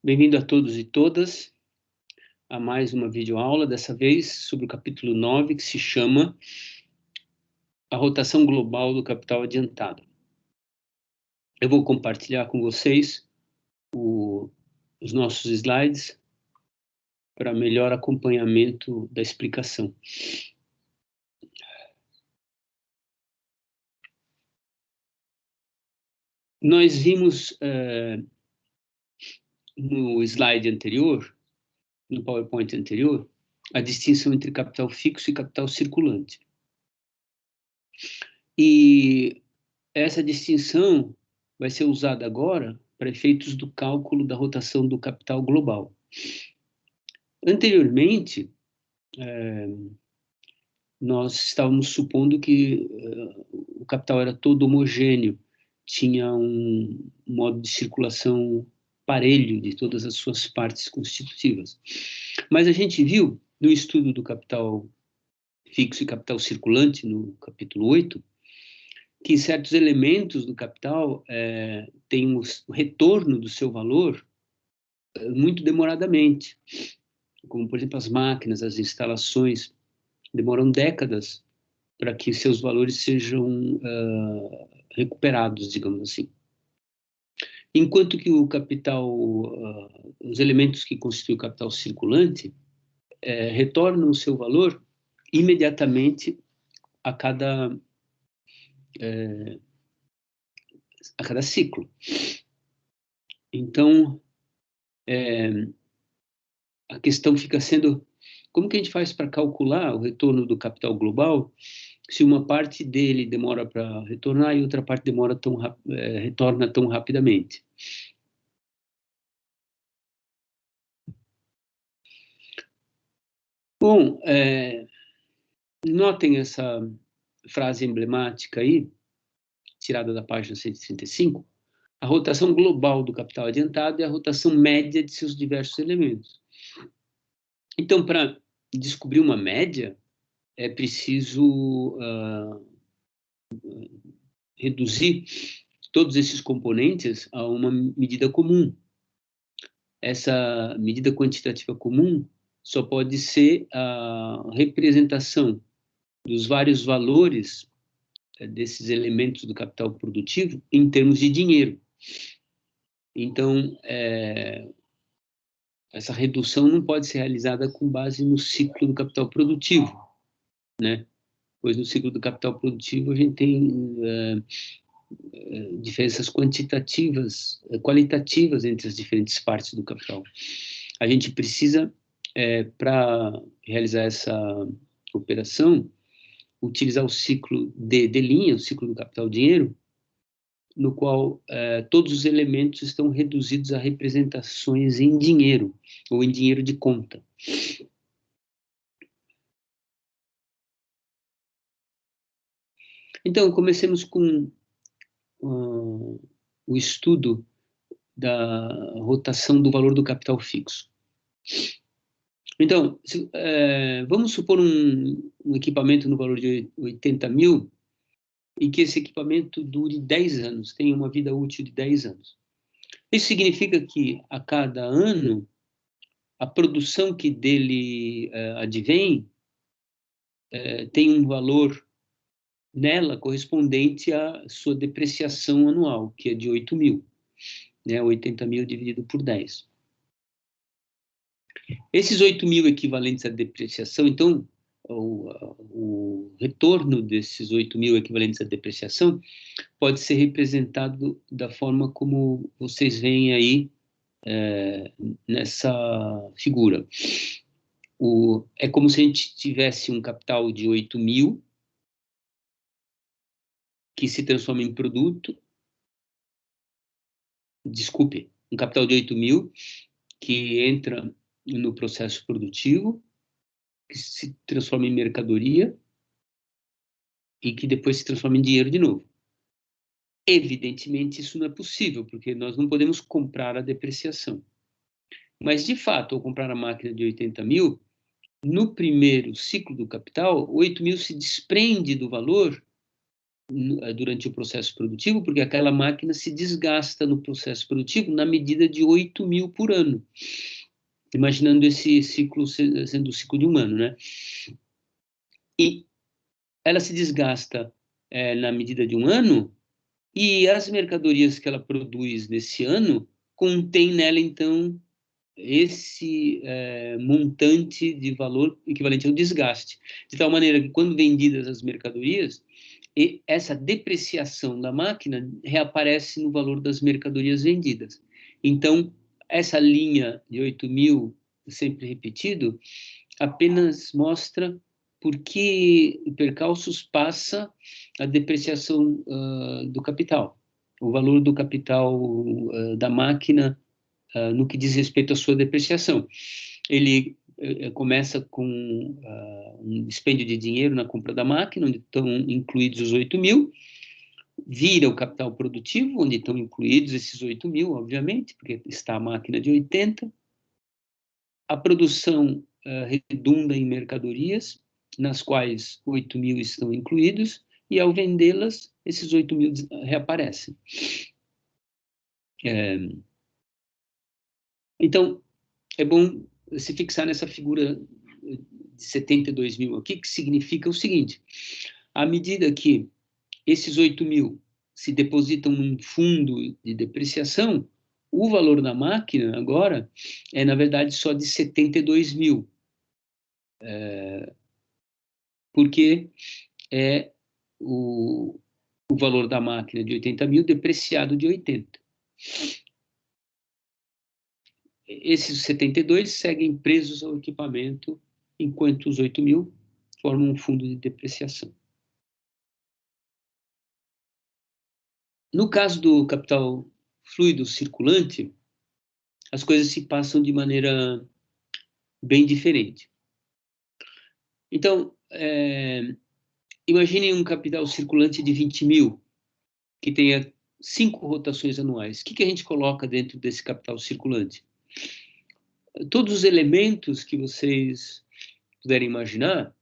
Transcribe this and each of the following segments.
Bem-vindo a todos e todas a mais uma videoaula, dessa vez sobre o capítulo 9, que se chama A Rotação Global do Capital Adiantado. Eu vou compartilhar com vocês os nossos slides para melhor acompanhamento da explicação. Nós vimos no slide anterior, no PowerPoint anterior, a distinção entre capital fixo e capital circulante. E essa distinção vai ser usada agora para efeitos do cálculo da rotação do capital global. Anteriormente, nós estávamos supondo que o capital era todo homogêneo, tinha um modo de circulação parelho de todas as suas partes constitutivas. Mas a gente viu, no estudo do capital fixo e capital circulante, no capítulo 8, que certos elementos do capital têm o retorno do seu valor muito demoradamente, como, por exemplo, as máquinas, as instalações, demoram décadas para que seus valores sejam recuperados, digamos assim. Enquanto que o capital, os elementos que constituem o capital circulante, retornam o seu valor imediatamente a cada ciclo. Então, a questão fica sendo, como que a gente faz para calcular o retorno do capital global se uma parte dele demora para retornar e outra parte retorna tão rapidamente? Bom, notem essa frase emblemática aí, tirada da página 135, a rotação global do capital adiantado é a rotação média de seus diversos elementos. Então, para descobrir uma média, é preciso reduzir todos esses componentes a uma medida comum. Essa medida quantitativa comum só pode ser a representação dos vários valores desses elementos do capital produtivo em termos de dinheiro. Então, essa redução não pode ser realizada com base no ciclo do capital produtivo, né? Pois no ciclo do capital produtivo a gente tem diferenças qualitativas entre as diferentes partes do capital. A gente precisa, para realizar essa operação, utilizar o ciclo de linha, o ciclo do capital dinheiro, no qual todos os elementos estão reduzidos a representações em dinheiro, ou em dinheiro de conta. Então, comecemos com o estudo da rotação do valor do capital fixo. Então, vamos supor um equipamento no valor de 80 mil e que esse equipamento dure 10 anos, tenha uma vida útil de 10 anos. Isso significa que, a cada ano, a produção que dele advém tem um valor nela correspondente à sua depreciação anual, que é de 8 mil, né? 80 mil dividido por 10. Esses 8 mil equivalentes à depreciação, então, o retorno desses 8 mil equivalentes à depreciação pode ser representado da forma como vocês veem aí nessa figura. É como se a gente tivesse um capital de 8 mil que se transforma em produto, um capital de 8 mil que entra no processo produtivo, que se transforma em mercadoria e que depois se transforma em dinheiro de novo. Evidentemente, isso não é possível, porque nós não podemos comprar a depreciação. Mas, de fato, ao comprar a máquina de 80 mil, no primeiro ciclo do capital, 8 mil se desprende do valor durante o processo produtivo, porque aquela máquina se desgasta no processo produtivo na medida de 8.000 por ano. Imaginando esse ciclo sendo o ciclo de um ano, né? E ela se desgasta na medida de um ano, e as mercadorias que ela produz nesse ano contém nela, então, esse montante de valor equivalente ao desgaste. De tal maneira que, quando vendidas as mercadorias, essa depreciação da máquina reaparece no valor das mercadorias vendidas. Então, essa linha de 8.000, sempre repetido, apenas mostra por que percalços passa a depreciação do capital, o valor do capital da máquina no que diz respeito à sua depreciação. Ele começa com um dispêndio de dinheiro na compra da máquina, onde estão incluídos os 8.000, vira o capital produtivo, onde estão incluídos esses 8.000, obviamente, porque está a máquina de 80. A produção redunda em mercadorias, nas quais 8.000 estão incluídos, e ao vendê-las, esses 8.000 reaparecem. Então, é bom se fixar nessa figura de 72.000 aqui, que significa o seguinte: à medida que esses 8.000 se depositam num fundo de depreciação, o valor da máquina agora é, na verdade, só de 72.000. Porque é o valor da máquina de 80.000 depreciado de 80. Esses 72 seguem presos ao equipamento, enquanto os 8.000 formam um fundo de depreciação. No caso do capital fluido circulante, as coisas se passam de maneira bem diferente. Então, imagine um capital circulante de 20.000, que tenha 5 rotações anuais. O que a gente coloca dentro desse capital circulante? Todos os elementos que vocês puderem imaginar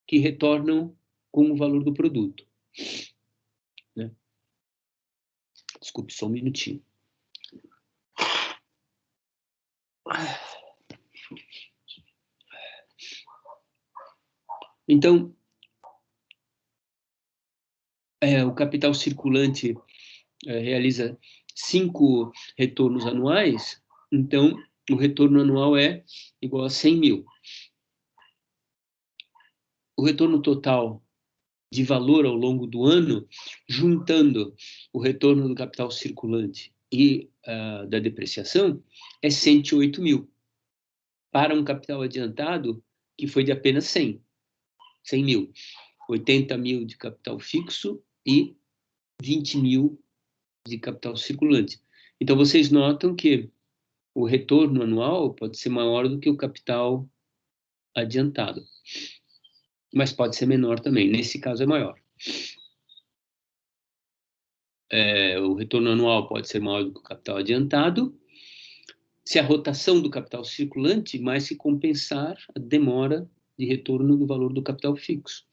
que retornam com o valor do produto. Né? Desculpe, só um minutinho. Então, o capital circulante realiza 5 retornos anuais, então o retorno anual é igual a 100.000. O retorno total de valor ao longo do ano, juntando o retorno do capital circulante e da depreciação, é 108.000. Para um capital adiantado que foi de apenas 100.000. 80.000 de capital fixo e 20.000 de capital circulante. Então, vocês notam que o retorno anual pode ser maior do que o capital adiantado. Mas pode ser menor também. Nesse caso, é maior. O retorno anual pode ser maior do que o capital adiantado, se a rotação do capital circulante mais que compensar a demora de retorno do valor do capital fixo.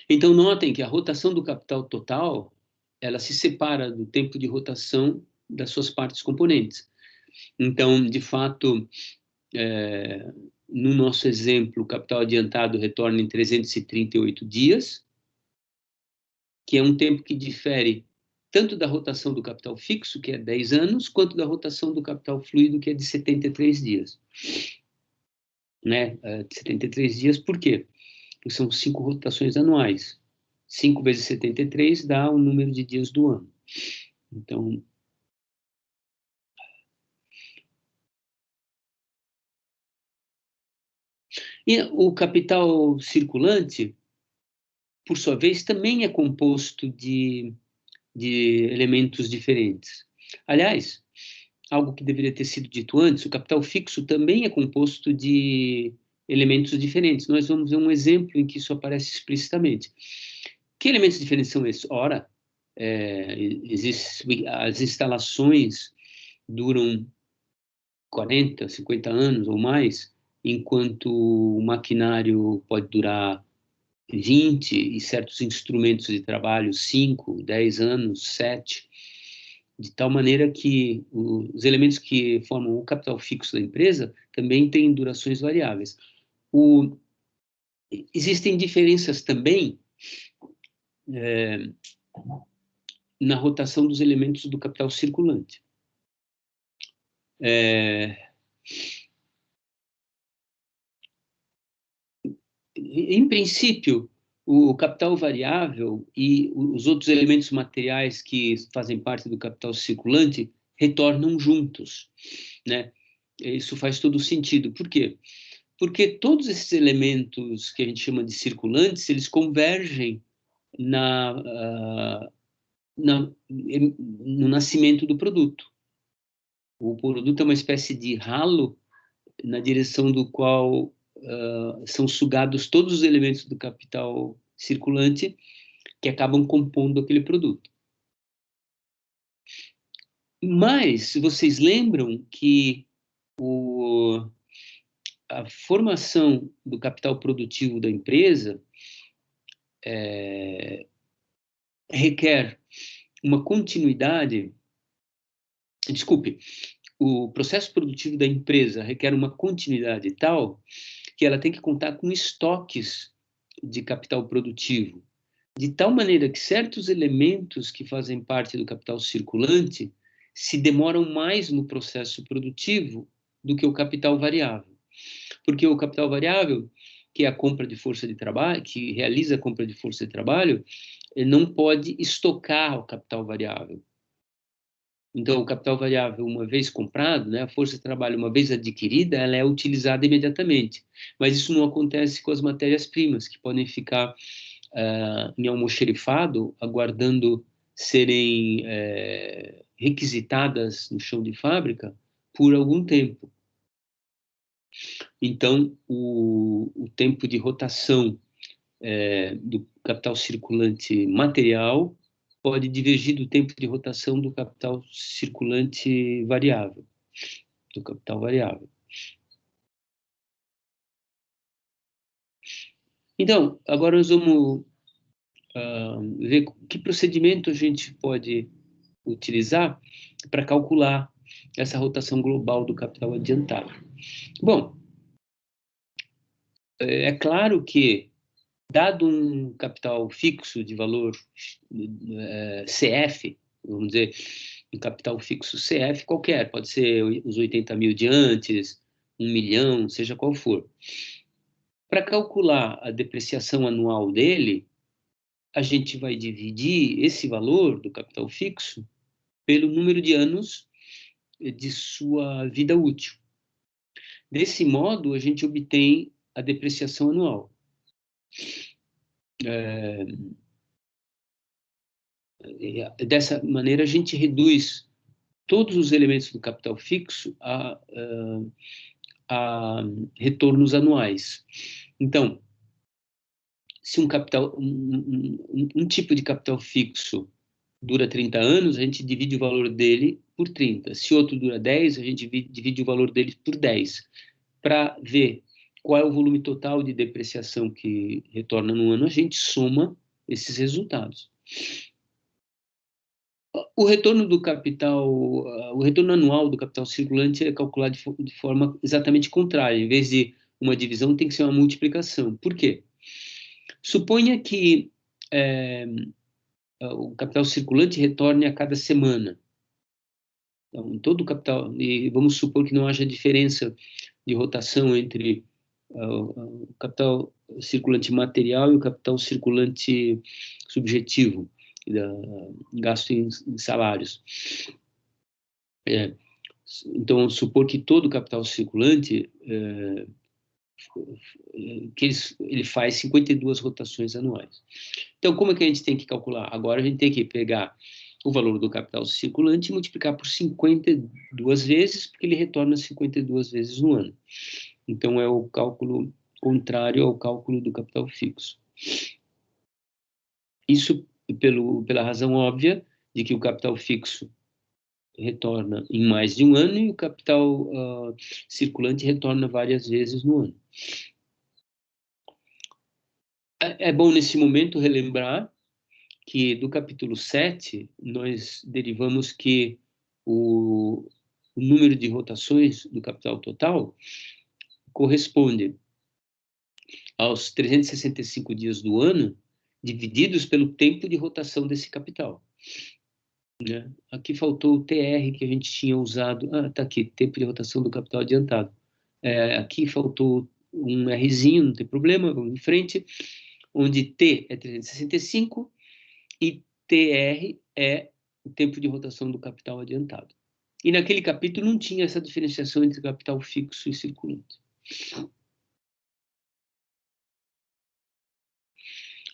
Então, notem que a rotação do capital total, ela se separa do tempo de rotação das suas partes componentes. Então, de fato, no nosso exemplo, o capital adiantado retorna em 338 dias, que é um tempo que difere tanto da rotação do capital fixo, que é 10 anos, quanto da rotação do capital fluido, que é de 73 dias. Né? 73 dias, por quê? Porque são 5 rotações anuais. 5 vezes 73 dá o número de dias do ano. Então, e o capital circulante, por sua vez, também é composto de elementos diferentes. Aliás, algo que deveria ter sido dito antes, o capital fixo também é composto de elementos diferentes. Nós vamos ver um exemplo em que isso aparece explicitamente. Que elementos diferentes são esses? Ora, as instalações duram 40, 50 anos ou mais, enquanto o maquinário pode durar 20, e certos instrumentos de trabalho 5, 10 anos, 7, de tal maneira que os elementos que formam o capital fixo da empresa também têm durações variáveis. Existem diferenças também na rotação dos elementos do capital circulante. Em princípio, o capital variável e os outros elementos materiais que fazem parte do capital circulante retornam juntos, né? Isso faz todo sentido. Por quê? Porque todos esses elementos que a gente chama de circulantes, eles convergem no nascimento do produto. O produto é uma espécie de ralo na direção do qual são sugados todos os elementos do capital circulante que acabam compondo aquele produto. Mas vocês lembram que a formação do capital produtivo da empresa requer uma continuidade. Desculpe, o processo produtivo da empresa requer uma continuidade tal que ela tem que contar com estoques de capital produtivo, de tal maneira que certos elementos que fazem parte do capital circulante se demoram mais no processo produtivo do que o capital variável. Porque o capital variável, que é a compra de força de trabalho, que realiza a compra de força de trabalho, não pode estocar o capital variável. Então, o capital variável, uma vez comprado, né, a força de trabalho, uma vez adquirida, ela é utilizada imediatamente. Mas isso não acontece com as matérias-primas, que podem ficar em almoxerifado, aguardando serem requisitadas no chão de fábrica por algum tempo. Então, o tempo de rotação do capital circulante material pode divergir do tempo de rotação do capital circulante variável, do capital variável. Então, agora nós vamos ver que procedimento a gente pode utilizar para calcular essa rotação global do capital adiantado. Bom, é claro que, dado um capital fixo de valor CF, vamos dizer, um capital fixo CF qualquer, pode ser os 80 mil de antes, 1 milhão, seja qual for. Para calcular a depreciação anual dele, a gente vai dividir esse valor do capital fixo pelo número de anos de sua vida útil. Desse modo, a gente obtém a depreciação anual. Dessa maneira, a gente reduz todos os elementos do capital fixo a retornos anuais. Então, se um tipo de capital fixo dura 30 anos, a gente divide o valor dele por 30. Se outro dura 10, a gente divide o valor dele por 10. Para ver qual é o volume total de depreciação que retorna no ano, a gente soma esses resultados. O retorno do capital, o retorno anual do capital circulante é calculado de forma exatamente contrária. Em vez de uma divisão, tem que ser uma multiplicação. Por quê? Suponha que o capital circulante retorne a cada semana. Então, todo o capital, e vamos supor que não haja diferença de rotação entre o capital circulante material e o capital circulante subjetivo, gasto em salários. Então, supor que todo o capital circulante que ele faz 52 rotações anuais. Então, como é que a gente tem que calcular? Agora a gente tem que pegar o valor do capital circulante e multiplicar por 52 vezes, porque ele retorna 52 vezes no ano. Então, é o cálculo contrário ao cálculo do capital fixo. Isso pela razão óbvia de que o capital fixo retorna em mais de um ano e o capital circulante retorna várias vezes no ano. É bom, nesse momento, relembrar que do capítulo 7, nós derivamos que o número de rotações do capital total corresponde aos 365 dias do ano, divididos pelo tempo de rotação desse capital, né? Aqui faltou o TR que a gente tinha usado. Ah, tá aqui, tempo de rotação do capital adiantado. Aqui faltou um Rzinho, não tem problema, vamos em frente, onde T é 365 e TR é o tempo de rotação do capital adiantado. E naquele capítulo não tinha essa diferenciação entre capital fixo e circulante.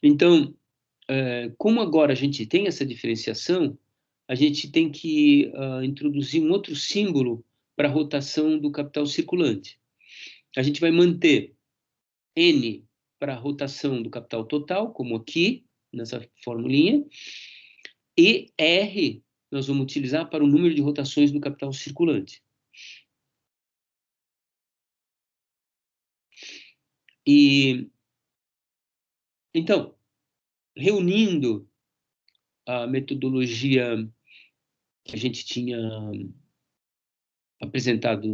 Então, como agora a gente tem essa diferenciação, a gente tem que introduzir um outro símbolo para a rotação do capital circulante. A gente vai manter N para a rotação do capital total, como aqui, nessa formulinha, e R nós vamos utilizar para o número de rotações do capital circulante. E, então, reunindo a metodologia que a gente tinha apresentado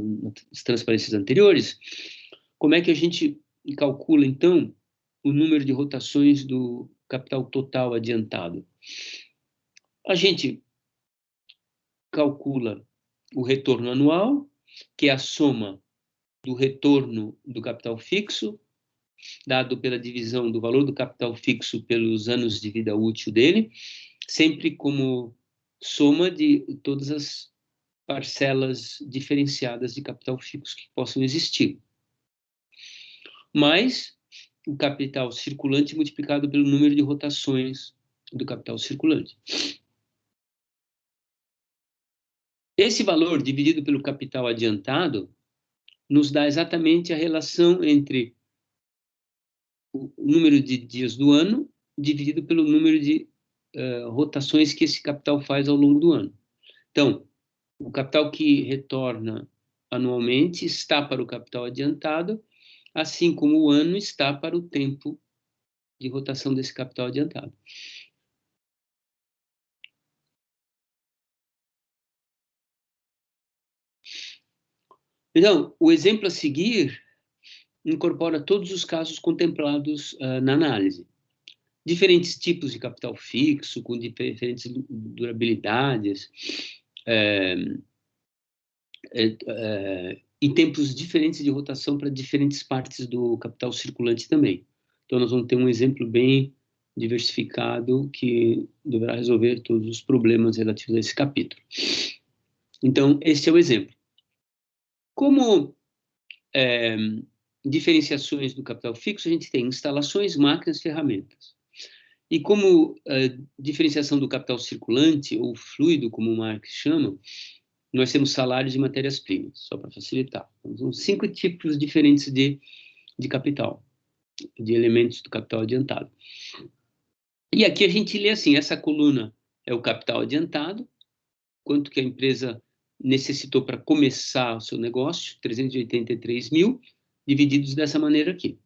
nas transparências anteriores, como é que a gente calcula, então, o número de rotações do capital total adiantado? A gente calcula o retorno anual, que é a soma do retorno do capital fixo, dado pela divisão do valor do capital fixo pelos anos de vida útil dele, sempre como soma de todas as parcelas diferenciadas de capital fixo que possam existir. Mais o capital circulante multiplicado pelo número de rotações do capital circulante. Esse valor dividido pelo capital adiantado nos dá exatamente a relação entre o número de dias do ano dividido pelo número de rotações que esse capital faz ao longo do ano. Então, o capital que retorna anualmente está para o capital adiantado, assim como o ano está para o tempo de rotação desse capital adiantado. Então, o exemplo a seguir incorpora todos os casos contemplados na análise. Diferentes tipos de capital fixo, com diferentes durabilidades, e tempos diferentes de rotação para diferentes partes do capital circulante também. Então, nós vamos ter um exemplo bem diversificado que deverá resolver todos os problemas relativos a esse capítulo. Então, este é o exemplo. Como diferenciações do capital fixo, a gente tem instalações, máquinas, ferramentas. E como diferenciação do capital circulante, ou fluido, como o Marx chama, nós temos salários e matérias-primas, só para facilitar. Então, são 5 tipos diferentes de capital, de elementos do capital adiantado. E aqui a gente lê assim, essa coluna é o capital adiantado, quanto que a empresa necessitou para começar o seu negócio, 383 mil, divididos dessa maneira aqui.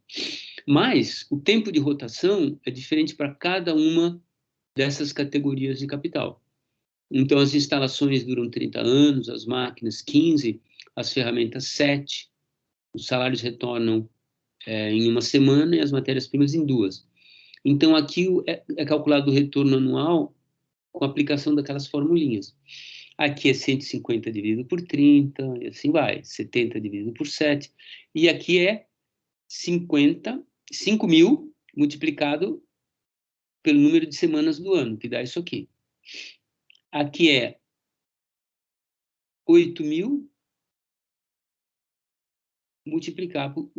Mas o tempo de rotação é diferente para cada uma dessas categorias de capital. Então, as instalações duram 30 anos, as máquinas 15, as ferramentas 7, os salários retornam em uma semana e as matérias-primas em 2. Então, aqui é calculado o retorno anual com a aplicação daquelas formulinhas. Aqui é 150 dividido por 30, e assim vai, 70 dividido por 7. E aqui é 5 mil multiplicado pelo número de semanas do ano, que dá isso aqui. Aqui é 8 mil multiplicado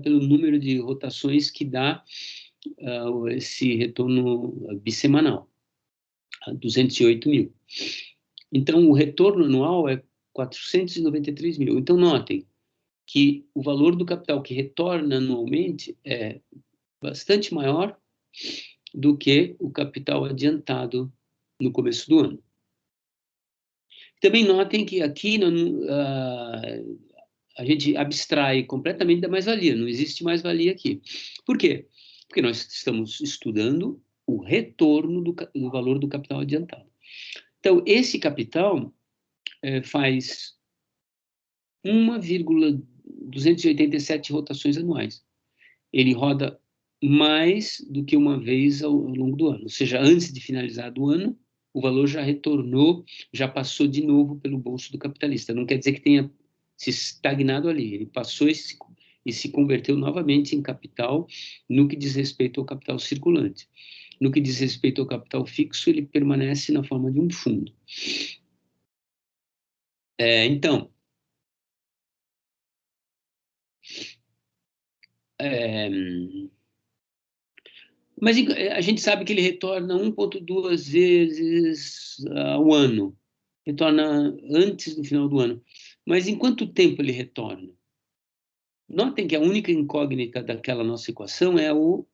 pelo número de rotações que dá esse retorno bissemanal, 208 mil. Então, o retorno anual é 493 mil. Então, notem que o valor do capital que retorna anualmente é bastante maior do que o capital adiantado no começo do ano. Também notem que aqui a gente abstrai completamente da mais-valia, não existe mais-valia aqui. Por quê? Porque nós estamos estudando o retorno do valor do capital adiantado. Então, esse capital faz 1,287 rotações anuais. Ele roda mais do que uma vez ao longo do ano. Ou seja, antes de finalizar o ano, o valor já retornou, já passou de novo pelo bolso do capitalista. Não quer dizer que tenha se estagnado ali. Ele passou e se converteu novamente em capital no que diz respeito ao capital circulante. No que diz respeito ao capital fixo, ele permanece na forma de um fundo. Então, mas a gente sabe que ele retorna 1,2 vezes ao ano. Retorna antes do final do ano. Mas em quanto tempo ele retorna? Notem que a única incógnita daquela nossa equação é o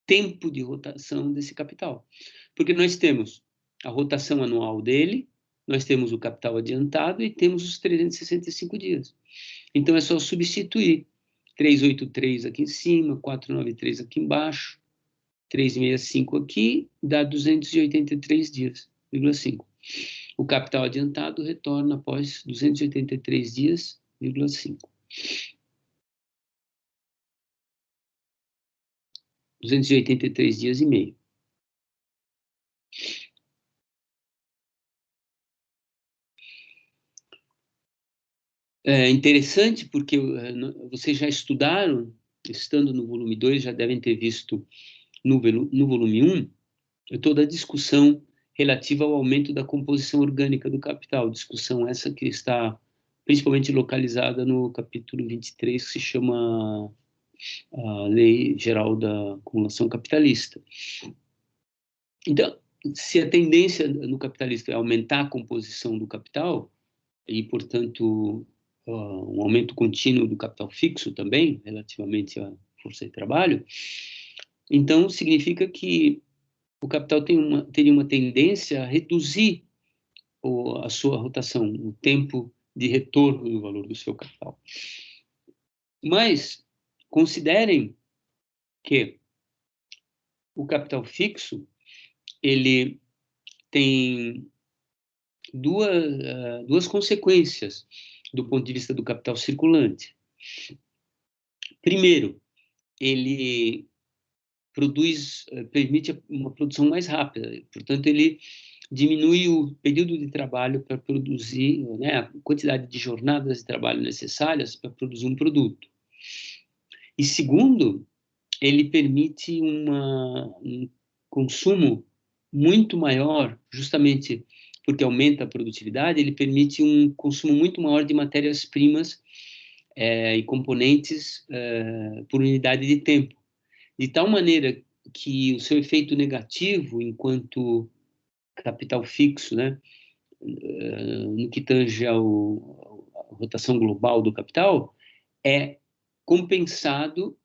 tempo de rotação desse capital. Porque nós temos a rotação anual dele, nós temos o capital adiantado e temos os 365 dias. Então é só substituir 383 aqui em cima, 493 aqui embaixo, 365 aqui, dá 283 dias, 5. O capital adiantado retorna após 283 dias, 5. 283 dias e meio. É interessante porque vocês já estudaram, estando no volume 2, já devem ter visto no volume 1, toda a discussão relativa ao aumento da composição orgânica do capital, discussão essa que está principalmente localizada no capítulo 23, que se chama a Lei Geral da Acumulação Capitalista. Então, se a tendência no capitalista é aumentar a composição do capital, e, portanto, um aumento contínuo do capital fixo também, relativamente à força de trabalho, então significa que o capital teria uma tendência a reduzir a sua rotação, o tempo de retorno do valor do seu capital. Mas considerem que o capital fixo ele tem duas consequências do ponto de vista do capital circulante. Primeiro, ele permite uma produção mais rápida, portanto, ele diminui o período de trabalho para produzir, né, a quantidade de jornadas de trabalho necessárias para produzir um produto. E segundo, ele permite um consumo muito maior, justamente porque aumenta a produtividade, ele permite um consumo muito maior de matérias-primas e componentes por unidade de tempo, de tal maneira que o seu efeito negativo enquanto capital fixo, né, no que tange a rotação global do capital, é compensado,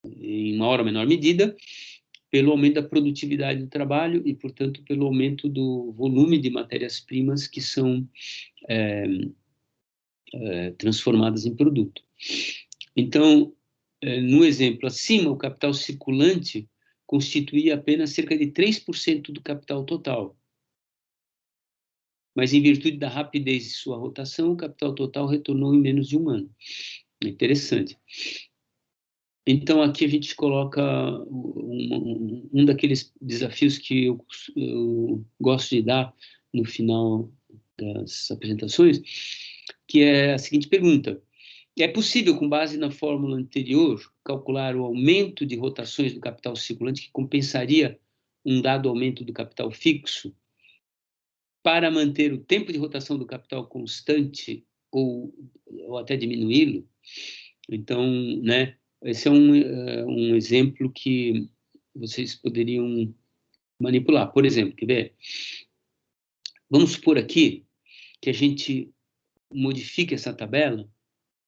em maior ou menor medida, pelo aumento da produtividade do trabalho e, portanto, pelo aumento do volume de matérias-primas que são transformadas em produto. Então, no exemplo acima, o capital circulante constituía apenas cerca de 3% do capital total. Mas, em virtude da rapidez de sua rotação, o capital total retornou em menos de um ano. Interessante. Então, aqui a gente coloca um daqueles desafios que eu gosto de dar no final das apresentações, que é a seguinte pergunta: é possível, com base na fórmula anterior, calcular o aumento de rotações do capital circulante que compensaria um dado aumento do capital fixo para manter o tempo de rotação do capital constante ou até diminuí-lo? Então, né, esse é um exemplo que vocês poderiam manipular. Por exemplo, quer ver? Vamos supor aqui que a gente modifique essa tabela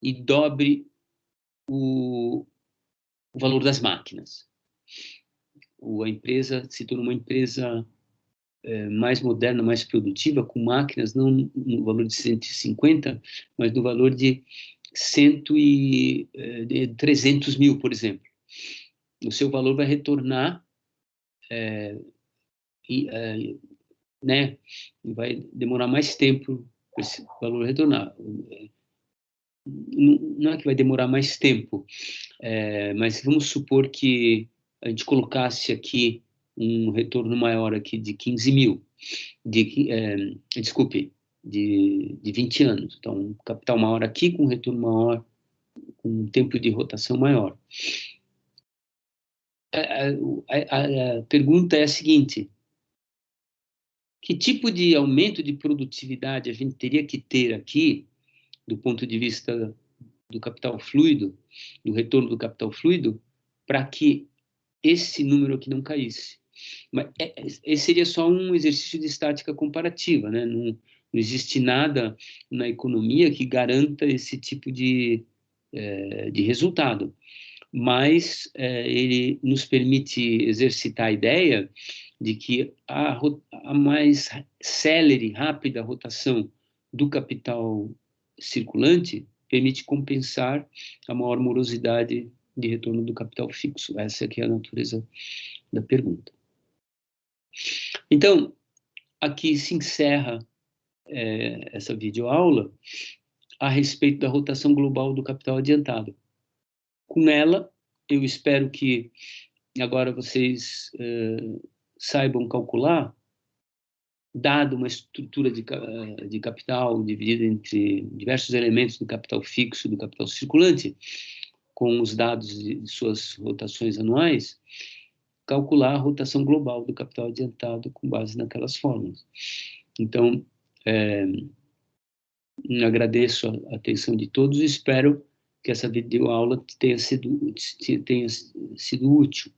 e dobre o valor das máquinas. A empresa se torna uma empresa mais moderna, mais produtiva, com máquinas não no valor de 150, mas no valor de 300 mil, por exemplo. o seu valor vai retornar, né? Vai demorar mais tempo para esse valor retornar. Não é que vai demorar mais tempo, mas vamos supor que a gente colocasse aqui um retorno maior aqui de 15 mil, desculpe, de 20 anos. Então, um capital maior aqui com um retorno maior, com um tempo de rotação maior. A pergunta é a seguinte: que tipo de aumento de produtividade a gente teria que ter aqui, do ponto de vista do capital fluido, do retorno do capital fluido, para que esse número aqui não caísse? Mas esse seria só um exercício de estática comparativa, né? Não existe nada na economia que garanta esse tipo de resultado. Mas ele nos permite exercitar a ideia de que a mais célere, rápida rotação do capital circulante permite compensar a maior morosidade de retorno do capital fixo. Essa aqui é a natureza da pergunta. Então, aqui se encerra essa videoaula a respeito da rotação global do capital adiantado. Com ela, eu espero que agora vocês saibam calcular, dado uma estrutura de capital dividida entre diversos elementos do capital fixo e do capital circulante, com os dados de suas rotações anuais, calcular a rotação global do capital adiantado com base naquelas fórmulas. Então, agradeço a atenção de todos e espero que essa videoaula tenha sido útil.